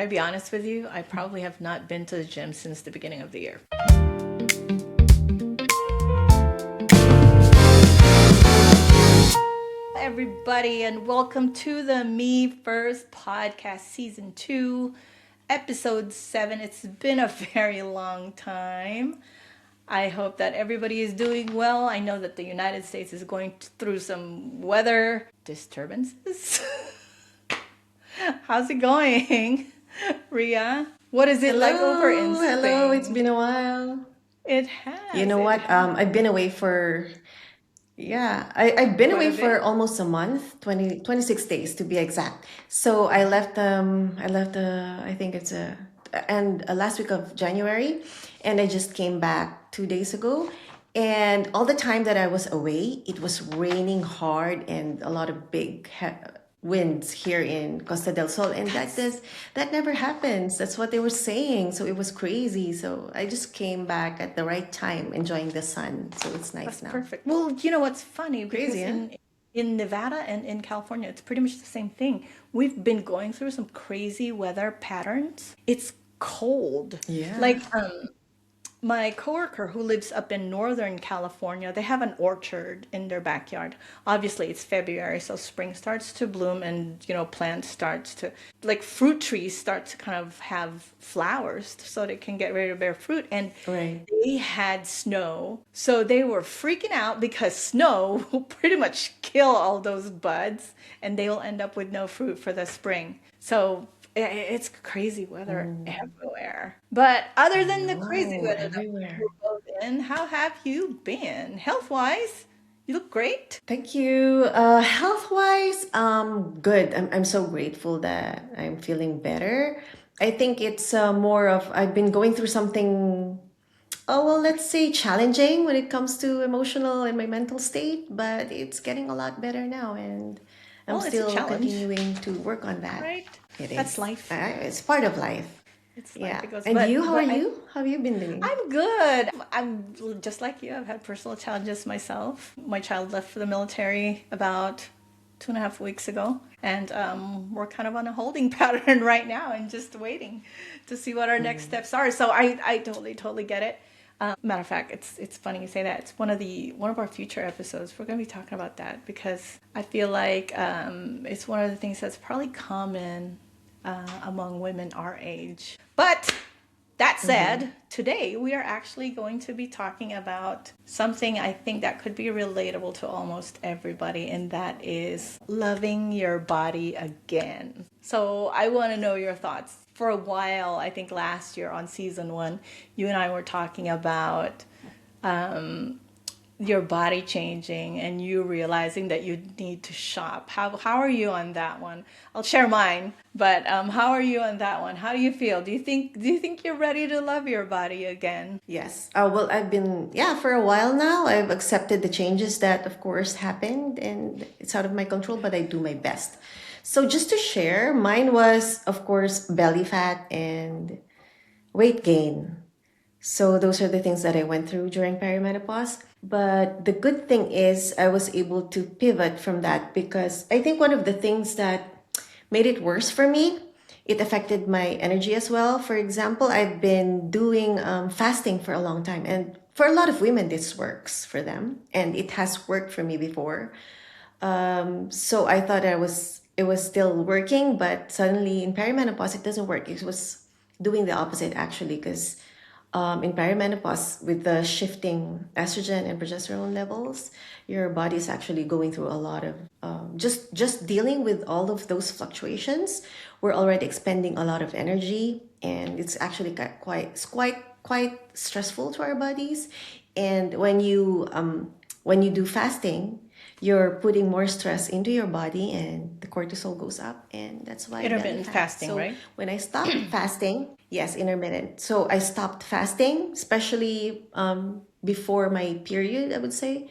I'll be honest with you, I probably have not been to the gym since the beginning of the year. Everybody, and welcome to the Me First podcast, season 2, episode 7. It's been a very long time. I hope that everybody is doing well. I know that the United States is going through some weather disturbances. How's it going, Ria? What is it like over in Hello, it's Spain? been a while. It You has, know it what? has. I've been away for, yeah, I've been Quite away a for bit. almost a month, 26 days to be exact. So I think it's and last week of January, and I just came back 2 days ago. And all the time that I was away, it was raining hard and a lot of winds here in Costa del Sol, and That's that never happens. That's what they were saying. So it was crazy. So I just came back at the right time, enjoying the sun. So it's that's nice now. perfect. Well, you know what's funny Crazy, because huh? in Nevada and in California, it's pretty much the same thing. We've been going through some crazy weather patterns. It's cold. Yeah. Like my coworker who lives up in Northern California, they have an orchard in their backyard. Obviously, it's February, so spring starts to bloom and, plants starts to, like fruit trees start to kind of have flowers so they can get ready to bear fruit. And Right. they had snow, so they were freaking out because snow will pretty much kill all those buds and they will end up with no fruit for the spring. So it's crazy weather Mm, everywhere. But other I than the crazy know, weather that we're everywhere. both in, how have you been health wise? You look great. Thank you. Health-wise, good. I'm so grateful that I'm feeling better. I think it's more of I've been going through something, oh, well, let's say challenging when it comes to emotional and my mental state, but it's getting a lot better now, and I'm Well, it's a still challenge, continuing to work on that. right? It That's is. life. It's part of life. It's life. Yeah. It goes. And you, how are But I you? How have you been doing? I'm good. I'm just like you. I've had personal challenges myself. My child left for the military about 2.5 weeks ago, and we're kind of on a holding pattern right now and just waiting to see what our next Mm. steps are. So I totally get it. Matter of fact, it's funny you say that. It's one of our future episodes. We're going to be talking about that because I feel like it's one of the things that's probably common among women our age. But that Mm-hmm. said, today we are actually going to be talking about something I think that could be relatable to almost everybody, and that is loving your body again. So I want to know your thoughts. For a while, I think last year on season 1, you and I were talking about your body changing and you realizing that you need to shop. How are you on that one? I'll share mine, but how are you on that one? How do you feel? Do you think you're ready to love your body again? Yes. Well, I've been, yeah, for a while now. I've accepted the changes that, of course, happened, and it's out of my control, but I do my best. So, just to share, mine was, of course, belly fat and weight gain. So, those are the things that I went through during perimenopause. But the good thing is, I was able to pivot from that because I think one of the things that made it worse for me, it affected my energy as well. For example, I've been doing fasting for a long time, and for a lot of women this works for them, and it has worked for me before. So I thought it was still working, but suddenly in perimenopause it doesn't work. It was doing the opposite actually, because in perimenopause, with the shifting estrogen and progesterone levels, your body is actually going through a lot of just dealing with all of those fluctuations. We're already expending a lot of energy, and it's actually quite stressful to our bodies. And when you do fasting, you're putting more stress into your body, and the cortisol goes up, and that's why belly Intermittent fat. fasting, So right? when I stopped fasting, yes, intermittent. So I stopped fasting, especially before my period, I would say.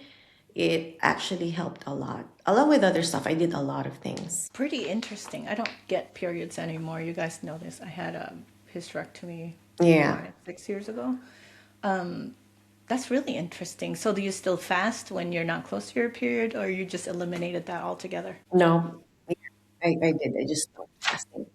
It actually helped a lot. Along with other stuff, I did a lot of things. Pretty interesting. I don't get periods anymore. You guys know this. I had a hysterectomy Yeah. 6 years ago. That's really interesting. So do you still fast when you're not close to your period, or you just eliminated that altogether? No, I did. I just stopped fasting.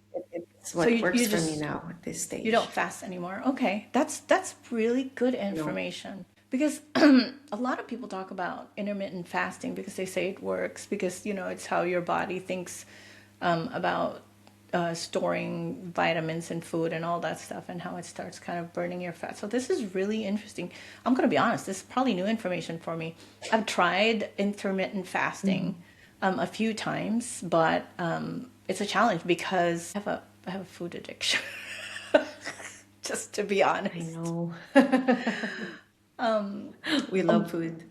It's So what you works for me just now at this you don't stage. fast anymore. Okay, that's really good No. information because a lot of people talk about intermittent fasting because they say it works because it's how your body thinks about storing vitamins and food and all that stuff and how it starts kind of burning your fat. So this is really interesting. I'm going to be honest, this is probably new information for me. I've tried intermittent fasting a few times, but it's a challenge because I have a food addiction. Just to be I honest. know. We love food.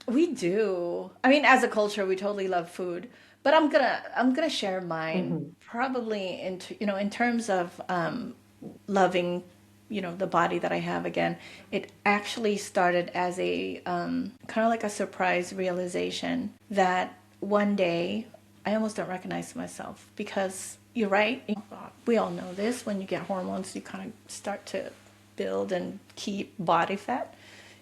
We do. I mean, as a culture, we totally love food, but I'm gonna share mine Hmm. probably in terms of loving the body that I have again. It actually started as a kind of like a surprise realization that one day I almost don't recognize myself because you're right. We all know this. When you get hormones, you kind of start to build and keep body fat.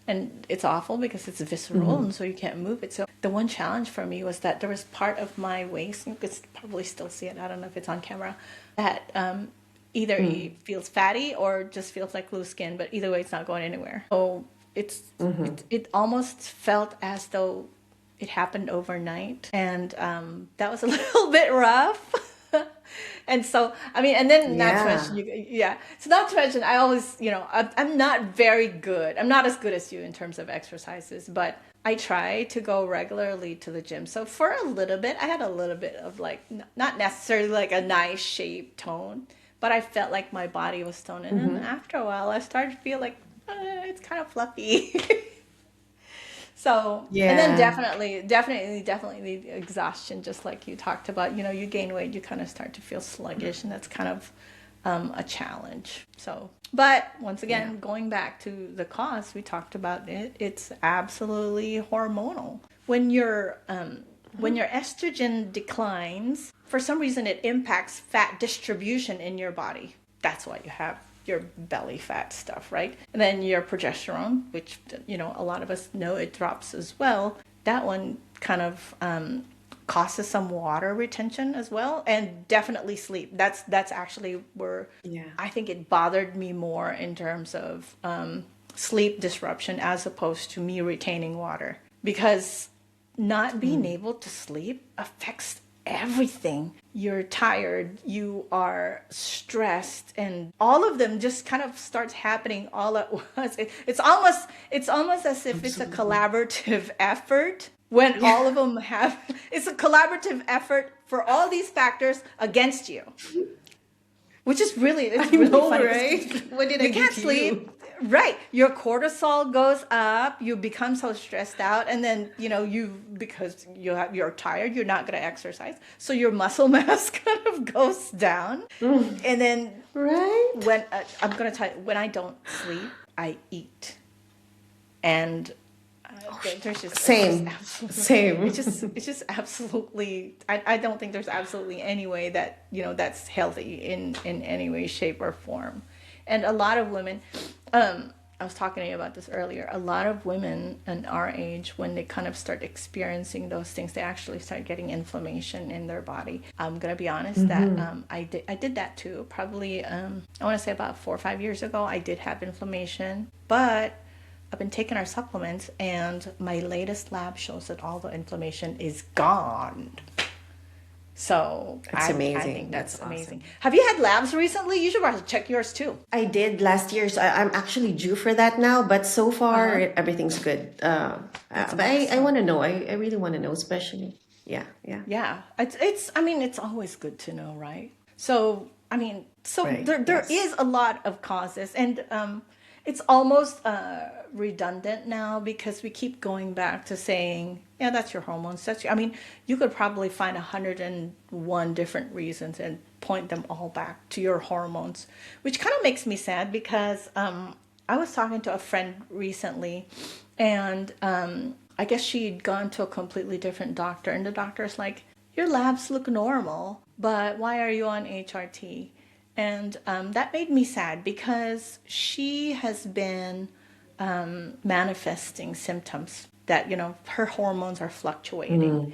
And it's awful because it's visceral and so you can't move it. So the one challenge for me was that there was part of my waist, you could probably still see it, I don't know if it's on camera, that either it feels fatty or just feels like loose skin, but either way it's not going anywhere. So it almost felt as though it happened overnight. And that was a little bit rough. And so, I mean, and then not to mention, Yeah. yeah. So not to mention, I always, I'm not very good. I'm not as good as you in terms of exercises, but I try to go regularly to the gym. So for a little bit, I had a little bit of like, not necessarily like a nice shape tone, but I felt like my body was toned. And then Hmm. after a while, I started to feel like it's kind of fluffy. So, and then Yeah. definitely the exhaustion, just like you talked about, you gain weight, you kind of start to feel sluggish, and that's kind of a challenge. So, but once Yeah. again, going back to the cause, we talked about it, it's absolutely hormonal. When your estrogen declines, for some reason it impacts fat distribution in your body. That's why you have your belly fat stuff, right? And then your progesterone, which a lot of us know it drops as well. That one kind of causes some water retention as well, and definitely sleep. That's actually where Yeah. I think it bothered me more in terms of sleep disruption as opposed to me retaining water because not being Mm. able to sleep affects everything. You're tired, you are stressed, and all of them just kind of starts happening all at once. It's almost as if it's a Absolutely. collaborative effort when Yeah. all of them have it's a collaborative effort for all these factors against you, which is really I it's really know, funny right? because What did you I do can't to sleep. you? Right, your cortisol goes up, you become so stressed out, and then you because you're tired, you're not going to exercise, so your muscle mass kind of goes down. Mm. And then Right? when I'm going to tell you, when I don't sleep, I eat. And there's just it's just Same. absolutely Same. it's just absolutely I don't think there's absolutely any way that that's healthy in any way, shape, or form. And a lot of women, I was talking to you about this earlier, a lot of women in our age, when they kind of start experiencing those things, they actually start getting inflammation in their body. I'm gonna be honest that Hmm. I did that too, probably I want to say about 4 or 5 years ago. I did have inflammation, but I've been taking our supplements, and my latest lab shows that all the inflammation is gone. So It's I think amazing. that's That's amazing. awesome. Have you had labs recently? You should probably check yours too. I did last year, so I'm actually due for that now. But so Uh far, huh. everything's good. That's But I awesome. want to know. I really want to know, especially. Yeah, yeah. Yeah, it's I mean it's always good to know, right? So I mean, so Right. there Yes. is a lot of causes, and it's almost redundant now because we keep going back to saying, yeah, that's your hormones. That's your, I mean, you could probably find 101 different reasons and point them all back to your hormones, which kind of makes me sad because I was talking to a friend recently, and I guess she'd gone to a completely different doctor, and the doctor's like, "Your labs look normal, but why are you on HRT?" And that made me sad because she has been manifesting symptoms that her hormones are fluctuating, Mm.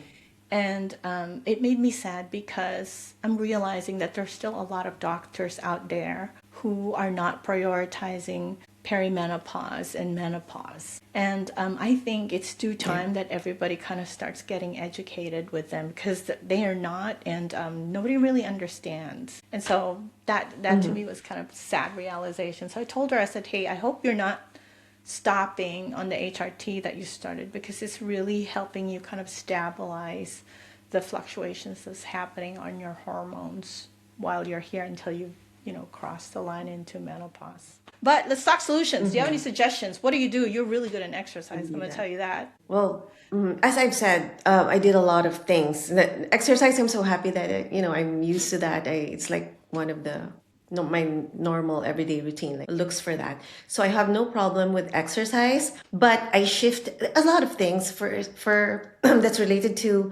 And it made me sad because I'm realizing that there's still a lot of doctors out there who are not prioritizing perimenopause and menopause. And I think it's due Yeah. time that everybody kind of starts getting educated with them, because they are not, and nobody really understands. And so that to me was kind of sad realization. So I told her, I said, hey, I hope you're not stopping on the HRT that you started, because it's really helping you kind of stabilize the fluctuations that's happening on your hormones while you're here until you cross the line into menopause. But let's talk solutions. Do you have any suggestions? What do you do? You're really good in exercise. I'm going to tell you that. Well, as I've said, I did a lot of things. The exercise, I'm so happy that I'm used to that. It's like one of the no, my normal everyday routine, like looks for that. So I have no problem with exercise, but I shift a lot of things for that's related to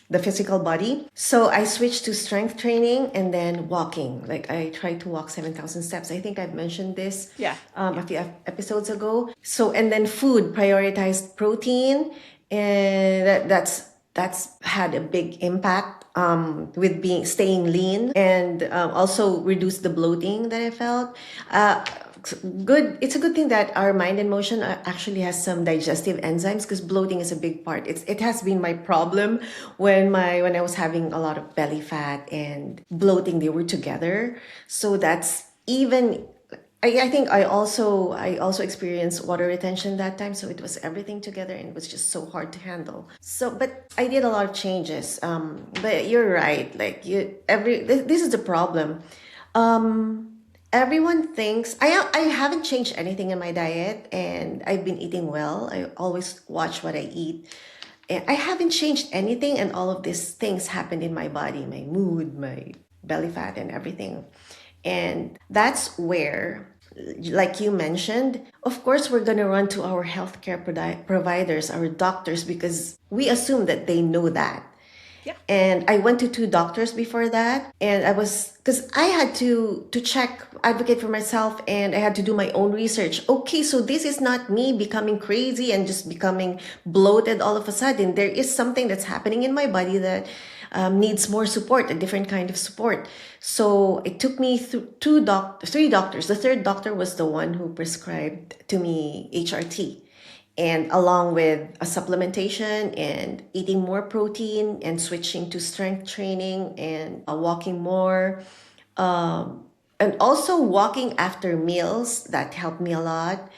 the physical body. So I switched to strength training and then walking. Like I tried to walk 7,000 steps. I think I've mentioned this Yeah. a few episodes ago. So, and then food, prioritized protein. And that's had a big impact with staying lean, and also reduce the bloating that I felt. Good, it's a good thing that our mind and motion actually has some digestive enzymes, because bloating is a big part. It has been my problem when I was having a lot of belly fat and bloating, they were together. So that's even I think I also experienced water retention that time, so it was everything together, and it was just so hard to handle. So, but I did a lot of changes. But you're right, like this is the problem. Everyone thinks I haven't changed anything in my diet, and I've been eating well. I always watch what I eat. And I haven't changed anything, and all of these things happened in my body, my mood, my belly fat, and everything. And that's where, like you mentioned, of course, we're going to run to our healthcare providers, our doctors, because we assume that they know that. Yeah. And I went to two doctors before that, and because I had to check, advocate for myself, and I had to do my own research. Okay, so this is not me becoming crazy and just becoming bloated all of a sudden. There is something that's happening in my body that needs more support, a different kind of support. So it took me through three doctors. The third doctor was the one who prescribed to me HRT, and along with a supplementation and eating more protein and switching to strength training and walking more, and also walking after meals, that helped me a lot.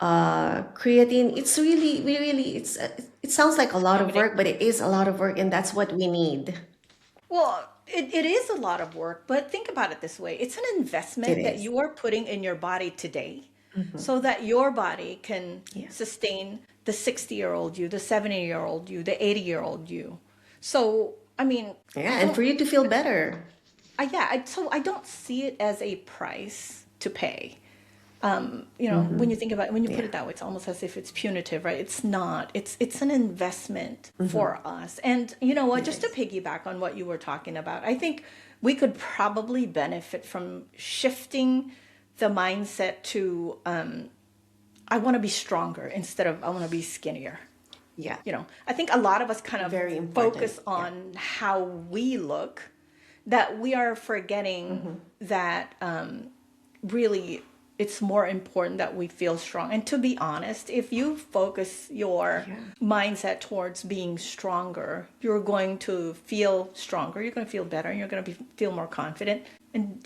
Creatine, it's really, we really, it sounds like a lot of Combination. work, but it is a lot of work, and that's what we need. Well, it is a lot of work, but think about it this way. It's an It investment that is. you are putting in your body today so that your body can Yeah. sustain the 60-year-old you, the 70-year-old you, the 80-year-old you. So, I mean, I Yeah, and don't, for you to feel better. yeah, so I don't see it as a price to pay. When you think about it, when you put Yeah, it that way, it's almost as if it's punitive, right? It's not. It's an investment for us. And you know what? it Just to is. piggyback on what you were talking about, I think we could probably benefit from shifting the mindset to I want to be stronger instead of I want to be skinnier. Yeah, I think a lot of us kind of very important. focus Yeah. on how we look, that we are forgetting that really it's more important that we feel strong. And to be honest, if you focus your Yeah. mindset towards being stronger, you're going to feel stronger, you're going to feel better, and you're going to feel more confident. And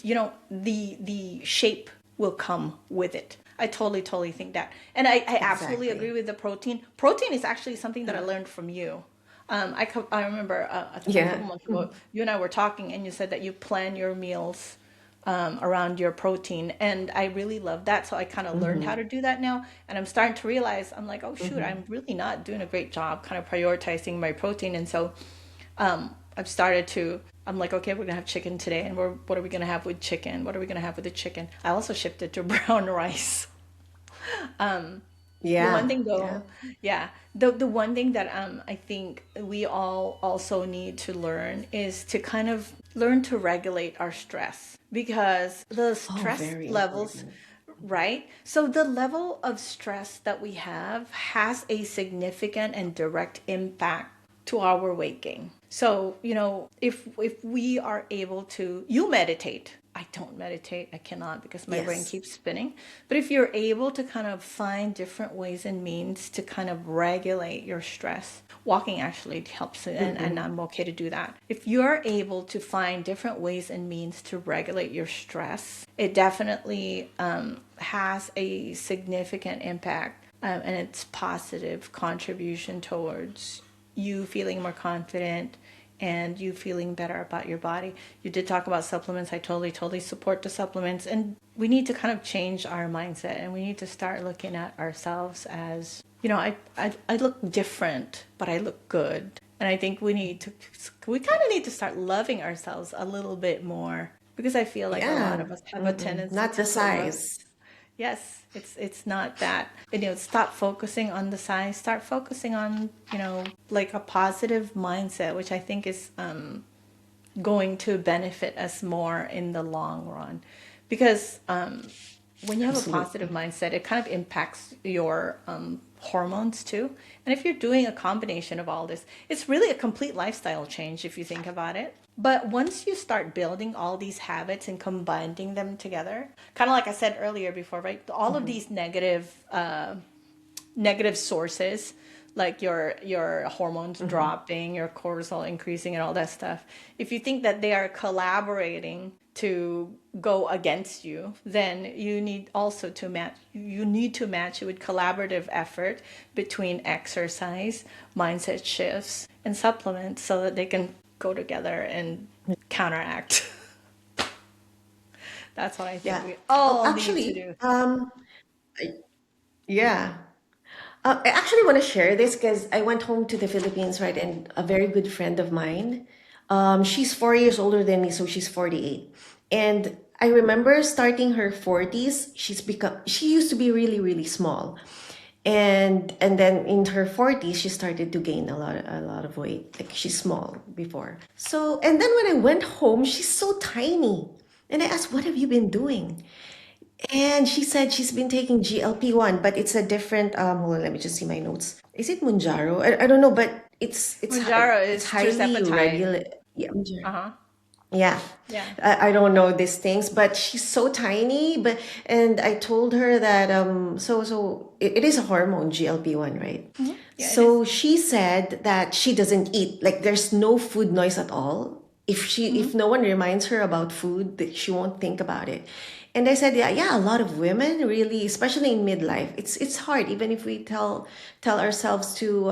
the shape will come with it. I totally think that. And I absolutely agree Exactly. with the protein. Protein is actually something that I Yeah. learned from you. I remember a Yeah. couple months ago, you and I were talking, and you said that you plan your meals around your protein. And I really love that. So I kind of learned how to do that now. And I'm starting to realize, I'm like, oh, shoot, I'm really not doing a great job kind of prioritizing my protein. And so I've started to, I'm like, okay, we're going to have chicken today. And what are we going to have with chicken? What are we going to have with the chicken? I also shifted to brown rice. The one Yeah. thing Yeah. though, yeah, the one thing that I think we all also need to learn is to kind of learn to regulate our stress, because the Oh, stress very levels, important. right? So the level of stress that we have has a significant and direct impact to our weight gain. So, if we are able to, you meditate. I don't meditate. I cannot because my brain Yes. keeps spinning. But if you're able to kind of find different ways and means to kind of regulate your stress, walking actually helps, and I'm okay to do that. If you're able to find different ways and means to regulate your stress, it definitely has a significant impact, and it's positive contribution towards you feeling more confident and you feeling better about your body. You did talk about supplements. I totally support the supplements. And we need to kind of change our mindset, and we need to start looking at ourselves as, I look different, but I look good. And I think we kind of need to start loving ourselves a little bit more, because I feel like a lot Yeah. of us have a tendency Not the to love. size. Yes, it's not that. Stop focusing on the size. Start focusing on, like a positive mindset, which I think is going to benefit us more in the long run. Because when you have a positive Absolutely. mindset, it kind of impacts your hormones too. And if you're doing a combination of all this, it's really a complete lifestyle change if you think about it. But once you start building all these habits and combining them together, kind of like I said earlier before, right? All of these negative sources, like your hormones dropping, your cortisol increasing, and all that stuff, if you think that they are collaborating to go against you, then you need also to match it with collaborative effort between exercise, mindset shifts, and supplements, so that they can go together and counteract. That's what I think Yeah. we Oh, all need to actually, do. yeah. I actually want to share this because I went home to the Philippines, right? And a very good friend of mine, she's 4 years older than me, so she's 48. And I remember starting her 40s, she used to be really, really small. And then in her 40s, she started to gain a lot of weight. Like she's small before. So, and then when I went home, she's so tiny. And I asked, "What have you been doing?" And she said she's been taking GLP-1, but it's a different hold on, let me just see my notes. Is it Munjaro? I don't know, but Manjaro it's is highly tirzepatide. regular. Yeah, Mounjaro. Uh-huh. Yeah. Yeah. I don't know these things, but she's so tiny. But and I told her that it is a hormone, GLP-1, right? Yeah, it is. So she said that she doesn't eat. Like there's no food noise at all. If no one reminds her about food, that she won't think about it. And I said, yeah, a lot of women really, especially in midlife, it's hard. Even if we tell ourselves to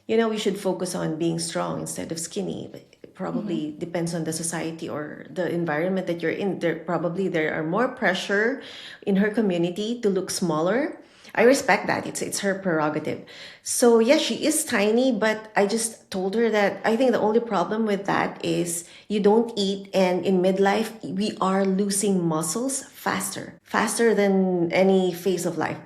we should focus on being strong instead of skinny. But it probably depends on the society or the environment that you're in. There are more pressure in her community to look smaller. I respect that. It's her prerogative. So yeah, she is tiny, but I just told her that I think the only problem with that is you don't eat, and in midlife we are losing muscles faster than any phase of life.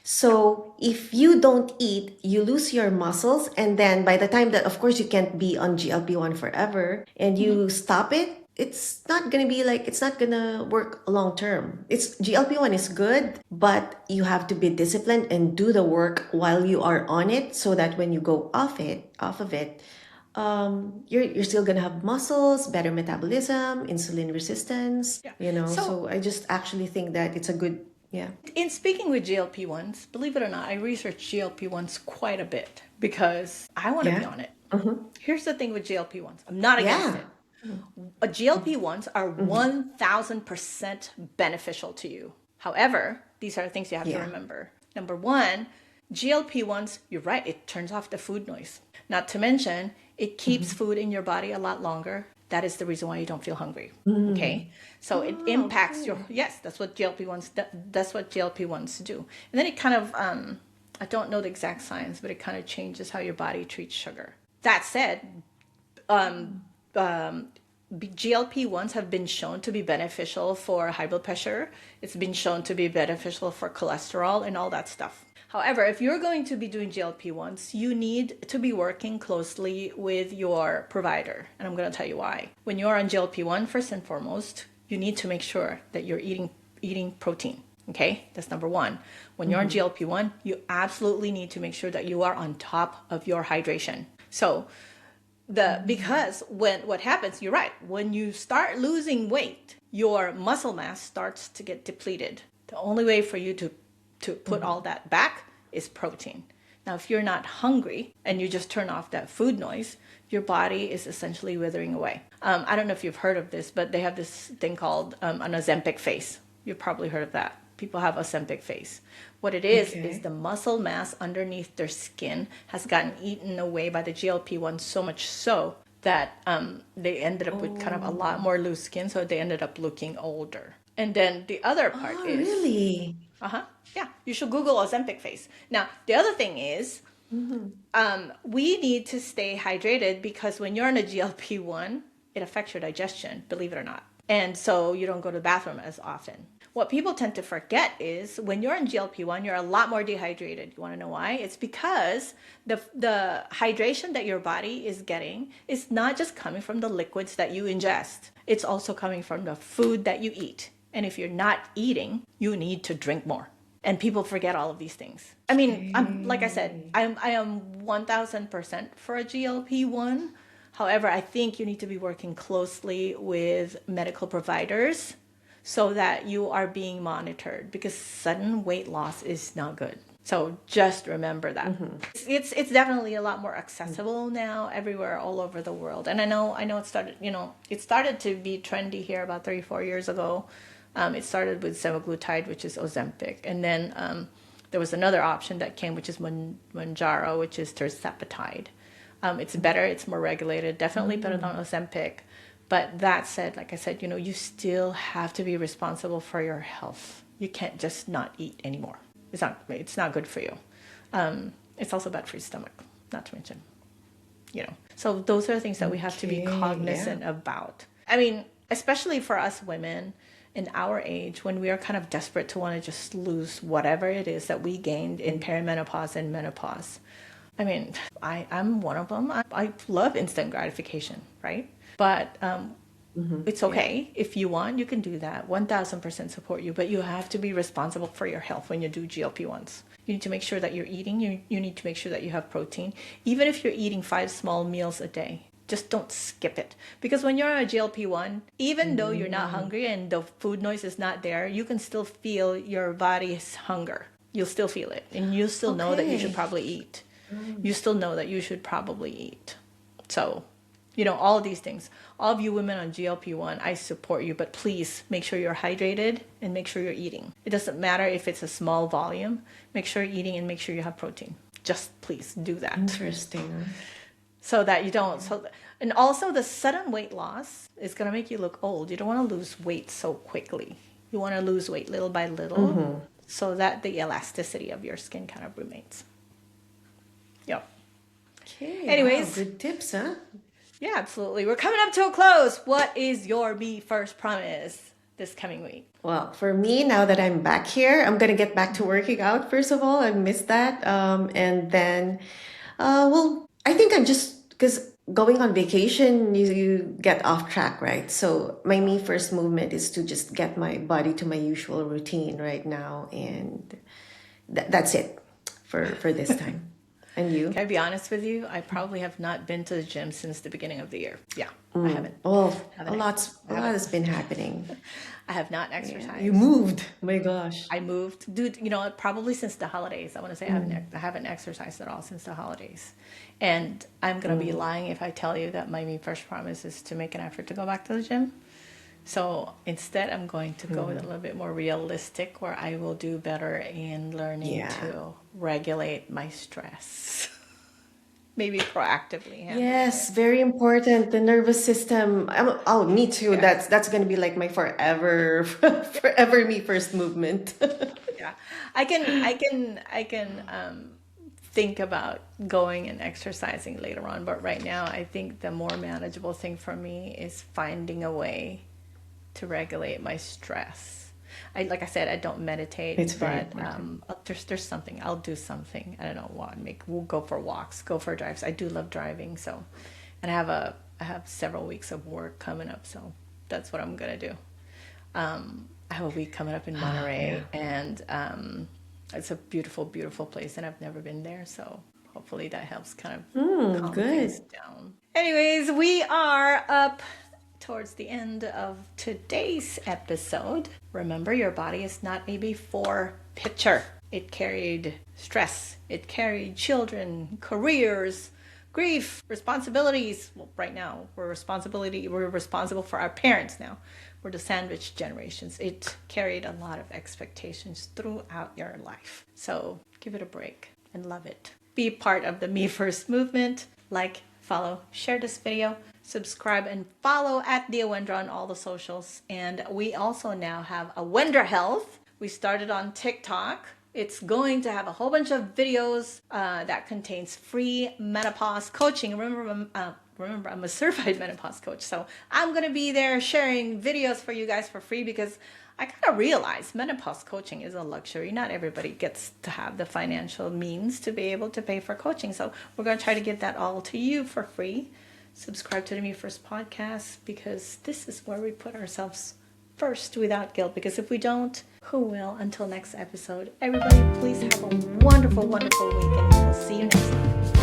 So if you don't eat, you lose your muscles. And then by the time that, of course, you can't be on GLP-1 forever and you stop it, it's not going to work long term. GLP-1 is good, but you have to be disciplined and do the work while you are on it so that when you go off of it, you're still gonna have muscles, better metabolism, insulin resistance, Yeah. So So, I just actually think that it's a good, yeah. in speaking with GLP-1s, believe it or not, I research GLP-1s quite a bit because I want to be Yeah. on it. Here's the thing with GLP-1s. I'm not against Yeah. it. GLP-1s are 1000% beneficial to you. However, these are the things you have to Yeah. remember. Number one, GLP-1s, you're right, it turns off the food noise. Not to mention, it keeps food in your body a lot longer. That is the reason why you don't feel hungry. Okay? So it Oh, impacts okay. yes, that's what GLP-1s do. And then it kind of I don't know the exact science, but it kind of changes how your body treats sugar. That said, GLP-1s have been shown to be beneficial for high blood pressure. It's been shown to be beneficial for cholesterol and all that stuff. However, if you're going to be doing GLP-1s, you need to be working closely with your provider. And I'm going to tell you why. When you're on GLP-1, first and foremost, you need to make sure that you're eating protein. Okay, that's number one. When you're on GLP-1, you absolutely need to make sure that you are on top of your hydration. So because when what happens, you're right, when you start losing weight, your muscle mass starts to get depleted. The only way for you to put all that back is protein. Now, if you're not hungry and you just turn off that food noise, your body is essentially withering away. I don't know if you've heard of this, but they have this thing called an Ozempic face. You've probably heard of that. People have Ozempic face. What it is the muscle mass underneath their skin has gotten eaten away by the GLP-1, so much so that they ended up with kind of a lot more loose skin, so they ended up looking older. And then the other part Oh, is, really? yeah, you should Google Ozempic face. Now, the other thing is, we need to stay hydrated because when you're on a GLP-1, it affects your digestion, believe it or not. And so you don't go to the bathroom as often. What people tend to forget is when you're in GLP-1, you're a lot more dehydrated. You want to know why? It's because the hydration that your body is getting is not just coming from the liquids that you ingest. It's also coming from the food that you eat. And if you're not eating, you need to drink more. And people forget all of these things. I mean, like I said, I am 1000% for a GLP-1. However, I think you need to be working closely with medical providers so that you are being monitored, because sudden weight loss is not good. So just remember that. It's definitely a lot more accessible now everywhere all over the world. And I know it started to be trendy here about 3-4 years ago. It started with semaglutide, which is Ozempic, and then there was another option that came, which is Mounjaro, which is tirzepatide. It's better, it's more regulated, definitely better than Ozempic. But that said, like I said, you still have to be responsible for your health. You can't just not eat anymore. It's not good for you. It's also bad for your stomach, not to mention, So those are things that we have to be cognizant about. I mean, especially for us women in our age, when we are kind of desperate to want to just lose whatever it is that we gained in perimenopause and menopause. I mean, I'm one of them. I love instant gratification, right? But it's okay. If you want, you can do that. 1000% support you, but you have to be responsible for your health when you do GLP-1s. You need to make sure that you're eating. You need to make sure that you have protein. Even if you're eating 5 small meals a day, just don't skip it. Because when you're on a GLP-1, even though you're not hungry and the food noise is not there, you can still feel your body's hunger. You'll still feel it. And you still know that you should probably eat. You still know that you should probably eat. So, all of these things. All of you women on GLP-1, I support you, but please make sure you're hydrated and make sure you're eating. It doesn't matter if it's a small volume. Make sure you're eating and make sure you have protein. Just please do that. Interesting. So that you don't. And also the sudden weight loss is going to make you look old. You don't want to lose weight so quickly. You want to lose weight little by little so that the elasticity of your skin kind of remains. Yep. Okay. Anyways. Wow, good tips, huh? Yeah, absolutely. We're coming up to a close. What is your Me First promise this coming week? Well, for me, now that I'm back here, I'm going to get back to working out, first of all. I missed that. And then, I think I'm just, because going on vacation, you get off track, right? So my Me First movement is to just get my body to my usual routine right now. And that's it for this time. And you? Can I be honest with you? I probably have not been to the gym since the beginning of the year. Yeah, I haven't. Oh, a lot has been happening. I have not exercised. Yeah, you moved. Oh my gosh. I moved. Dude, probably since the holidays. I want to say I haven't exercised at all since the holidays. And I'm going to be lying if I tell you that my Me First promise is to make an effort to go back to the gym. So instead, I'm going to go with a little bit more realistic, where I will do better in learning to regulate my stress. Maybe proactively handle Yes, very important. The nervous system. Oh, me too. Yeah. That's going to be like my forever Me First movement. Yeah, I can think about going and exercising later on, but right now I think the more manageable thing for me is finding a way to regulate my stress. Like I said, I don't meditate, It's very but there's something. I'll do something. I don't know what. We'll go for walks, go for drives. I do love driving, so, and I have several weeks of work coming up, so that's what I'm gonna do. I have a week coming up in Monterey, and it's a beautiful, beautiful place, and I've never been there, so hopefully that helps kind of calm Good. things down. Anyways, we are up towards the end of today's episode. Remember, your body is not a before picture. It carried stress, it carried children, careers, grief, responsibilities. Well, right now we're responsible for our parents now. We're the sandwich generations. It carried a lot of expectations throughout your life. So give it a break and love it. Be part of the Me First movement. Like, follow, share this video, subscribe, and follow at the Awendra on all the socials. And we also now have Awendra Health. We started on TikTok. It's going to have a whole bunch of videos that contains free menopause coaching. Remember, I'm a certified menopause coach, so I'm going to be there sharing videos for you guys for free because I kind of realize menopause coaching is a luxury. Not everybody gets to have the financial means to be able to pay for coaching. So we're going to try to get that all to you for free. Subscribe to the Me First podcast because this is where we put ourselves first without guilt, because if we don't, who will? Until next episode, everybody, please have a wonderful, wonderful week, and we'll see you next time.